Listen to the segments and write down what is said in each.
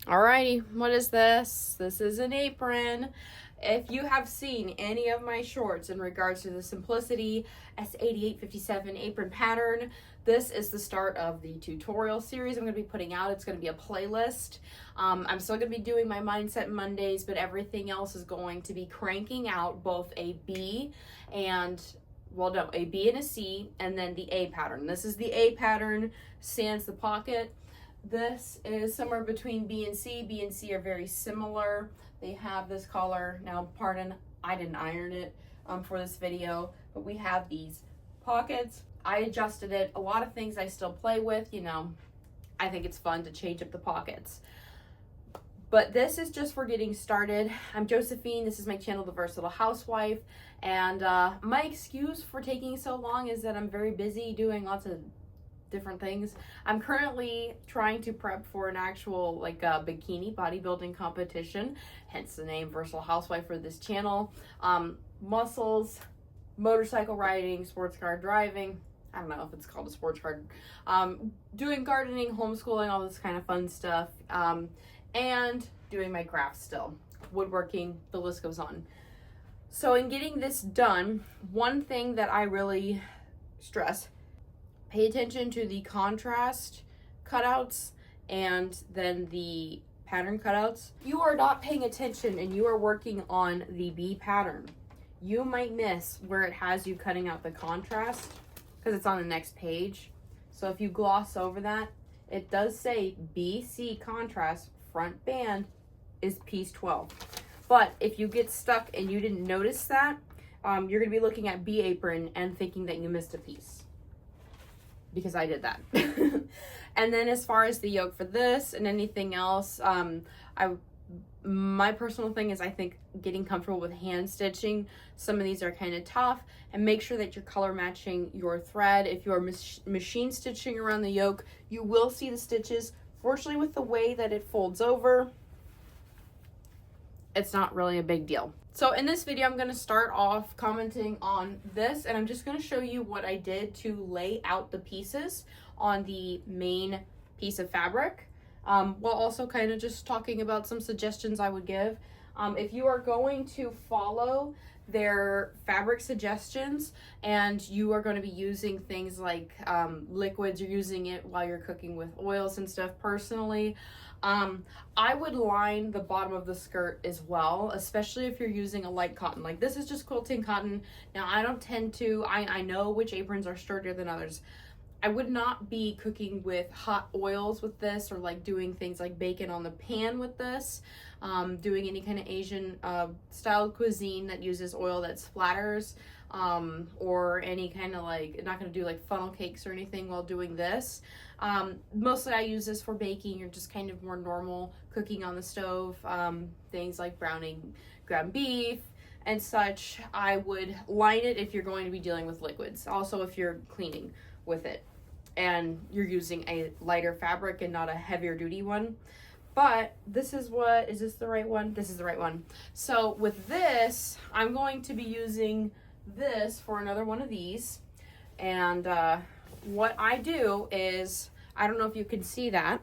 Alrighty, what is this? This is an apron. If you have seen any of my shorts in regards to the Simplicity S8857 apron pattern, this is the start of the tutorial series I'm going to be putting out. It's going to be a playlist. I'm still going to be doing my Mindset Mondays, but everything else is going to be cranking out both a B and a B and a C, and then the A pattern. This is the A pattern, sans the pocket. This is somewhere between B and C. B and C are very similar. They have this color. Now, pardon, I didn't iron it for this video, but we have these pockets. I adjusted it. A lot of things I still play with, I think it's fun to change up the pockets. But this is just for getting started. I'm Josephine. This is my channel, The Versatile Housewife. And my excuse for taking so long is that I'm very busy doing lots of different things. I'm currently trying to prep for an actual bikini bodybuilding competition, hence the name Versatile Housewife for this channel. Muscles, motorcycle riding, sports car driving. I don't know if it's called a sports car. Doing gardening, homeschooling, all this kind of fun stuff. And doing my crafts still. Woodworking, the list goes on. So in getting this done, one thing that I really stress, pay attention to the contrast cutouts and then the pattern cutouts. You are not paying attention and you are working on the B pattern. You might miss where it has you cutting out the contrast because it's on the next page. So if you gloss over that, it does say BC contrast front band is piece 12. But if you get stuck and you didn't notice that, you're going to be looking at B apron and thinking that you missed a piece. Because I did that. And then as far as the yoke for this and anything else, my personal thing is I think getting comfortable with hand stitching. Some of these are kind of tough, and make sure that you're color matching your thread. If you are machine stitching around the yoke, you will see the stitches. Fortunately, with the way that it folds over, it's not really a big deal. So in this video, I'm going to start off commenting on this, and I'm just going to show you what I did to lay out the pieces on the main piece of fabric, while also kind of just talking about some suggestions I would give. If you are going to follow their fabric suggestions and you are going to be using things like liquids, you're using it while you're cooking with oils and stuff, personally, I would line the bottom of the skirt as well, especially if you're using a light cotton. Like this is just quilting cotton. Now I don't tend to, I know which aprons are sturdier than others. I would not be cooking with hot oils with this, or like doing things like bacon on the pan with this, doing any kind of Asian style cuisine that uses oil that splatters, or any kind of not going to do like funnel cakes or anything while doing this. Mostly I use this for baking or just kind of more normal cooking on the stove, things like browning ground beef and such. I would line it if you're going to be dealing with liquids. Also if you're cleaning with it and you're using a lighter fabric and not a heavier duty one. But this is is this the right one? This is the right one. So with this, I'm going to be using this for another one of these. And what I do is, I don't know if you can see that.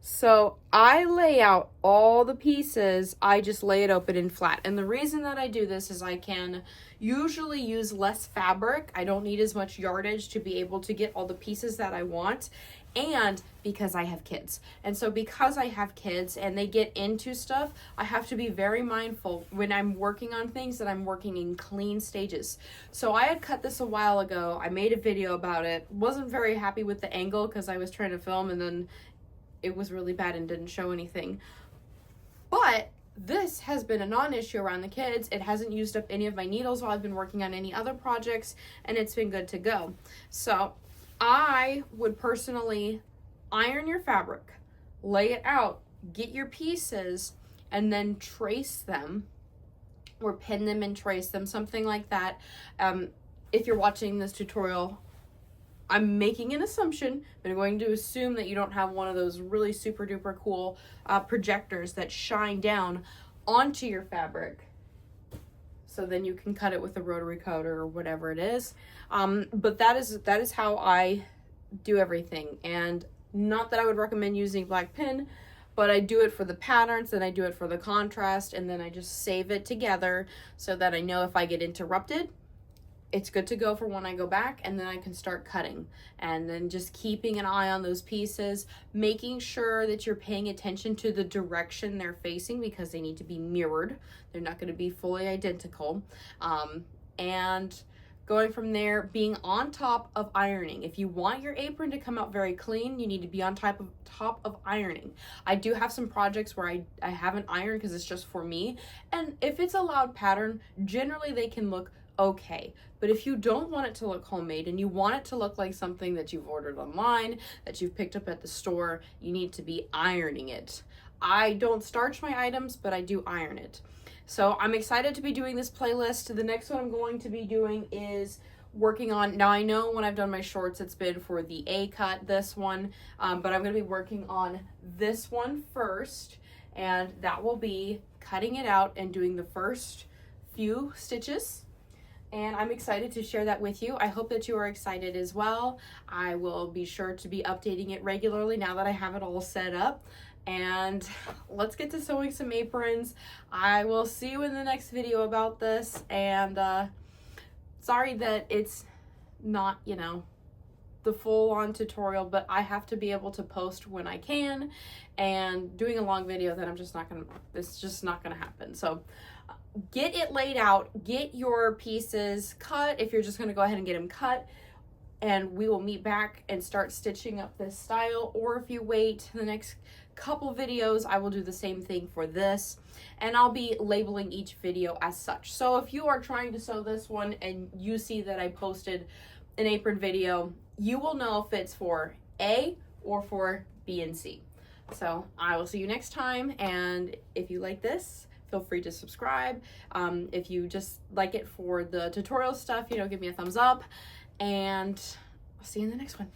So I lay out all the pieces, I just lay it open and flat. And the reason that I do this is I can usually use less fabric. I don't need as much yardage to be able to get all the pieces that I want. And because I have kids. And so because I have kids and they get into stuff, I have to be very mindful when I'm working on things that I'm working in clean stages. So I had cut this a while ago. I made a video about it. Wasn't very happy with the angle because I was trying to film and then it was really bad and didn't show anything. But this has been a non-issue around the kids. It hasn't used up any of my needles while I've been working on any other projects, and it's been good to go. So I would personally iron your fabric, lay it out, get your pieces, and then trace them or pin them and trace them, something like that. If you're watching this tutorial, I'm making an assumption, but I'm going to assume that you don't have one of those really super duper cool projectors that shine down onto your fabric. So then you can cut it with a rotary cutter or whatever it is. But that is how I do everything. And not that I would recommend using black pin, but I do it for the patterns, and I do it for the contrast, and then I just save it together so that I know if I get interrupted, it's good to go for when I go back, and then I can start cutting. And then just keeping an eye on those pieces, making sure that you're paying attention to the direction they're facing, because they need to be mirrored. They're not going to be fully identical. And going from there, being on top of ironing. If you want your apron to come out very clean, you need to be on top of ironing. I do have some projects where I haven't ironed because it's just for me. And if it's a loud pattern, generally they can look okay. But if you don't want it to look homemade and you want it to look like something that you've ordered online, that you've picked up at the store, you need to be ironing it. I don't starch my items, but I do iron it. So I'm excited to be doing this playlist. The next one I'm going to be doing is working on, now I know when I've done my shorts, it's been for the A cut, this one, but I'm going to be working on this one first, and that will be cutting it out and doing the first few stitches. And I'm excited to share that with you. I hope that you are excited as well. I will be sure to be updating it regularly now that I have it all set up. And let's get to sewing some aprons. I will see you in the next video about this. And sorry that it's not, you know, the full-on tutorial, but I have to be able to post when I can. And doing a long video, then it's just not gonna happen. So get it laid out, get your pieces cut if you're just gonna go ahead and get them cut, and we will meet back and start stitching up this style. Or if you wait the next couple videos, I will do the same thing for this, and I'll be labeling each video as such. So if you are trying to sew this one and you see that I posted an apron video, you will know if it's for A or for B and C. So I will see you next time, and if you like this, feel free to subscribe. If you just like it for the tutorial stuff, you know, give me a thumbs up, and I'll see you in the next one.